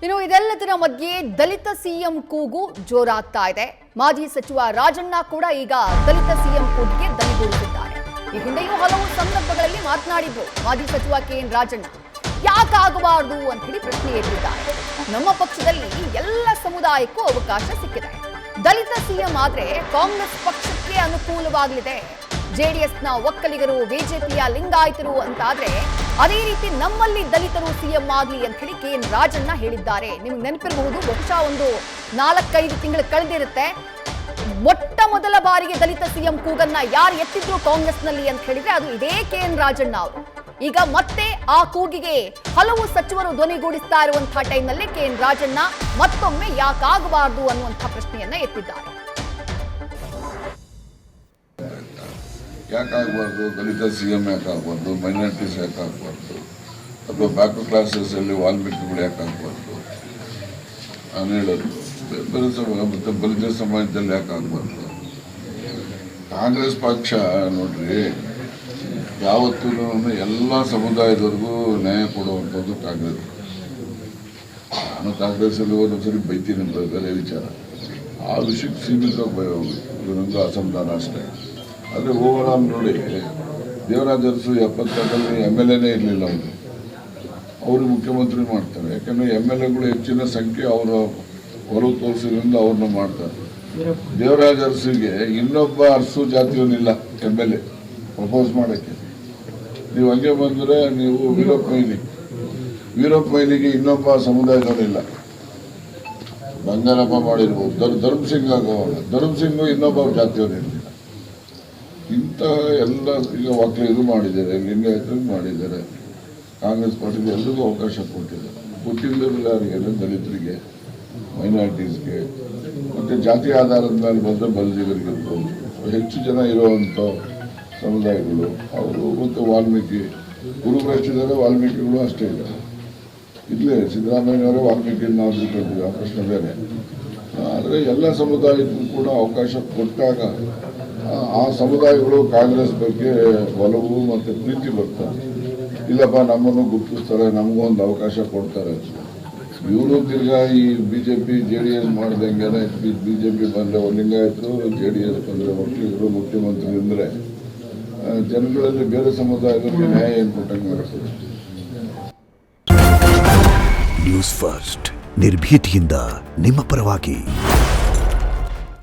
ಇನ್ನು ಇದೆಲ್ಲದರ ಮಧ್ಯೆ ದಲಿತ ಸಿಎಂ ಕೂಗು ಜೋರಾಗ್ತಾ ಇದೆ. ಮಾಜಿ ಸಚಿವ ರಾಜಣ್ಣ ಕೂಡ ಈಗ ದಲಿತ ಸಿಎಂ ಕೂಗಿಗೆ ದನಿಗೂಡಿಸಿದ್ದಾರೆ. ಈ ಹಿಂದೆಯೂ ಹಲವು ಸಂದರ್ಭಗಳಲ್ಲಿ ಮಾತನಾಡಿದ್ರು ಮಾಜಿ ಸಚಿವ ಕೆಎನ್ ರಾಜಣ್ಣ. ಯಾಕಾಗಬಾರದು ಅಂತ ಹೇಳಿ ಪ್ರಶ್ನೆ ಎತ್ತಿದ್ದಾರೆ. ನಮ್ಮ ಪಕ್ಷದಲ್ಲಿ ಎಲ್ಲ ಸಮುದಾಯಕ್ಕೂ ಅವಕಾಶ ಸಿಕ್ಕಿದೆ. ದಲಿತ ಸಿಎಂ ಆದ್ರೆ ಕಾಂಗ್ರೆಸ್ ಪಕ್ಷಕ್ಕೆ ಅನುಕೂಲವಾಗಲಿದೆ. ಜೆಡಿಎಸ್ನ ಒಕ್ಕಲಿಗರು, ಬಿಜೆಪಿಯ ಲಿಂಗಾಯತರು ಅಂತಾದ್ರೆ ಅದೇ ರೀತಿ ನಮ್ಮಲ್ಲಿ ದಲಿತರು ಸಿಎಂ ಆಗಲಿ ಅಂತ ಹೇಳಿ ಕೆಎನ್ ರಾಜಣ್ಣ ಹೇಳಿದ್ದಾರೆ. ನಿಮ್ಗೆ ನೆನಪಿರಬಹುದು, ಬಹುಶಃ ಒಂದು 4-5 ತಿಂಗಳು ಕಳೆದಿರುತ್ತೆ. ಮೊಟ್ಟ ಮೊದಲ ಬಾರಿಗೆ ದಲಿತ ಸಿಎಂ ಕೂಗನ್ನ ಯಾರು ಎತ್ತಿದ್ರು ಕಾಂಗ್ರೆಸ್ನಲ್ಲಿ ಅಂತ ಹೇಳಿದ್ರೆ ಅದು ಇದೇ ಕೆಎನ್ ರಾಜಣ್ಣ ಅವರು. ಈಗ ಮತ್ತೆ ಆ ಕೂಗಿಗೆ ಹಲವು ಸಚಿವರು ಧ್ವನಿಗೂಡಿಸ್ತಾ ಇರುವಂತಹ ಟೈಮ್ನಲ್ಲಿ ಕೆಎನ್ ರಾಜಣ್ಣ ಮತ್ತೊಮ್ಮೆ ಯಾಕಾಗಬಾರದು ಅನ್ನುವಂತಹ ಪ್ರಶ್ನೆಯನ್ನ ಎತ್ತಿದ್ದಾರೆ. ಯಾಕಾಗಬಾರ್ದು? ದಲಿತ ಸಿಎಂ ಯಾಕಾಗಬಾರ್ದು? ಮೈನಾರಿಟೀಸ್ ಯಾಕಾಗಬಾರ್ದು? ಅಥವಾ ಬ್ಯಾಕ್ವರ್ಡ್ ಕ್ಲಾಸಸ್ ಅಲ್ಲಿ ವಾಲ್ಮೀಕಿಗಳು ಯಾಕಾಗಬಾರ್ದು? ನಾನು ಹೇಳೋದು ಮತ್ತು ಬಲಿತ ಸಮಾಜದಲ್ಲಿ ಯಾಕಾಗಬಾರ್ದು? ಕಾಂಗ್ರೆಸ್ ಪಕ್ಷ ನೋಡ್ರಿ, ಯಾವತ್ತೂ ಎಲ್ಲ ಸಮುದಾಯದವ್ರಿಗೂ ನ್ಯಾಯ ಕೊಡುವಂಥದ್ದು ಕಾಂಗ್ರೆಸ್. ನಾನು ಕಾಂಗ್ರೆಸ್ಸಲ್ಲಿ ಒಂದೊಂದ್ಸರಿ ಬೈತೀನಿ ಅಂತ ಬೇರೆ ವಿಚಾರ, ಆ ವಿಷಯಕ್ಕೆ ಸೀಮಿತವಾಗಿ ಇದೊಂದು ಅಸಮಾಧಾನ ಅಷ್ಟೇ. ಆದರೆ ಓವರಾಲ್ ನೋಡಿ, ದೇವರಾಜ ಅರಸು 70ರಲ್ಲಿ MLA ಇರಲಿಲ್ಲ. ಅವರು ಮುಖ್ಯಮಂತ್ರಿ ಮಾಡ್ತಾರೆ. ಯಾಕಂದರೆ MLAಗಳು ಹೆಚ್ಚಿನ ಸಂಖ್ಯೆ ಅವರ ಒಲವು ತೋರಿಸಿದ್ರಿಂದ ಅವ್ರನ್ನ ಮಾಡ್ತಾರೆ. ದೇವರಾಜ ಅರಸುಗೆ ಇನ್ನೊಬ್ಬ ಅರಸು ಜಾತಿಯವನಿಲ್ಲ MLA ಪ್ರಪೋಸ್ ಮಾಡೋಕ್ಕೆ. ನೀವು ಹಂಗೆ ಬಂದರೆ ನೀವು ವೀರಪ್ಪ ಮೊಯ್ಲಿಗೆ ಇನ್ನೊಬ್ಬ ಸಮುದಾಯದವನಿಲ್ಲ. ಬಂಗಾರಪ್ಪ ಮಾಡಿರ್ಬೋದು, ಧರ್ಮಸಿಂಗ್ ಆಗೋವಾಗ ಧರ್ಮಸಿಂಗು ಇನ್ನೊಬ್ಬ ಜಾತಿಯವನಿಲ್ಲ. ಇಂಥ ಎಲ್ಲ ಈಗ ಒಕ್ಕಲಿಗರು ಮಾಡಿದ್ದಾರೆ, ಲಿಂಗಾಯತರಿಗೆ ಮಾಡಿದ್ದಾರೆ, ಕಾಂಗ್ರೆಸ್ ಪಾರ್ಟಿಗೆ ಎಲ್ರಿಗೂ ಅವಕಾಶ ಕೊಟ್ಟಿದ್ದಾರೆ. ಯಾರಿಗೆಲ್ಲ ದಲಿತರಿಗೆ, ಮೈನಾರಿಟೀಸ್ಗೆ, ಮತ್ತು ಜಾತಿ ಆಧಾರದ ಮೇಲೆ ಬಂದರೆ ಬಲಿಜಿಗರಿಗಿರ್ಬೋದು, ಹೆಚ್ಚು ಜನ ಇರುವಂಥ ಸಮುದಾಯಗಳು ಅವರು. ಮತ್ತು ವಾಲ್ಮೀಕಿ ಗುರುಗಳು ಎಷ್ಟಿದ್ದಾರೆ, ವಾಲ್ಮೀಕಿಗಳು ಅಷ್ಟೇ ಇದ್ದಾರೆ. ಇಲ್ಲೇ ಸಿದ್ದರಾಮಯ್ಯನವರೇ ವಾಲ್ಮೀಕಿ ನಾವು ತಿಳ್ಕೊಂಡಿದ್ದೀವಿ, ಆ ಪ್ರಶ್ನೆ ಬೇರೆ. ಆದರೆ ಎಲ್ಲ ಸಮುದಾಯಕ್ಕೂ ಕೂಡ ಅವಕಾಶ ಕೊಟ್ಟಾಗ ಆ ಸಮುದಾಯಗಳು ಕಾಂಗ್ರೆಸ್ ಬಗ್ಗೆ ಒಲವು ಮತ್ತು ಪ್ರೀತಿ ಬರ್ತಾರೆ. ಇಲ್ಲಪ್ಪ ನಮ್ಮನ್ನು ಗುರುತಿಸ್ತಾರೆ, ನಮಗೂ ಒಂದು ಅವಕಾಶ ಕೊಡ್ತಾರೆ. ಇವರು ತಿರ್ಗಾ ಈ BJP JDS ಮಾಡ್ದಂಗೆ BJP ಬಂದರೆ ಲಿಂಗಾಯತರು, JDS ಬಂದರೆ ಒಕ್ಕಲಿಗರು ಮುಖ್ಯಮಂತ್ರಿ ಅಂದರೆ ಜನಗಳಲ್ಲಿ ಬೇರೆ ಸಮುದಾಯದಲ್ಲಿ ನ್ಯಾಯ ಏನು ಕೊಟ್ಟಂಗೆ ಆಗ್ತದೆ. ನ್ಯೂಸ್ ಫಸ್ಟ್ ನಿರ್ಭೀತಿಯಿಂದ ನಿಮ್ಮ ಪರವಾಗಿ.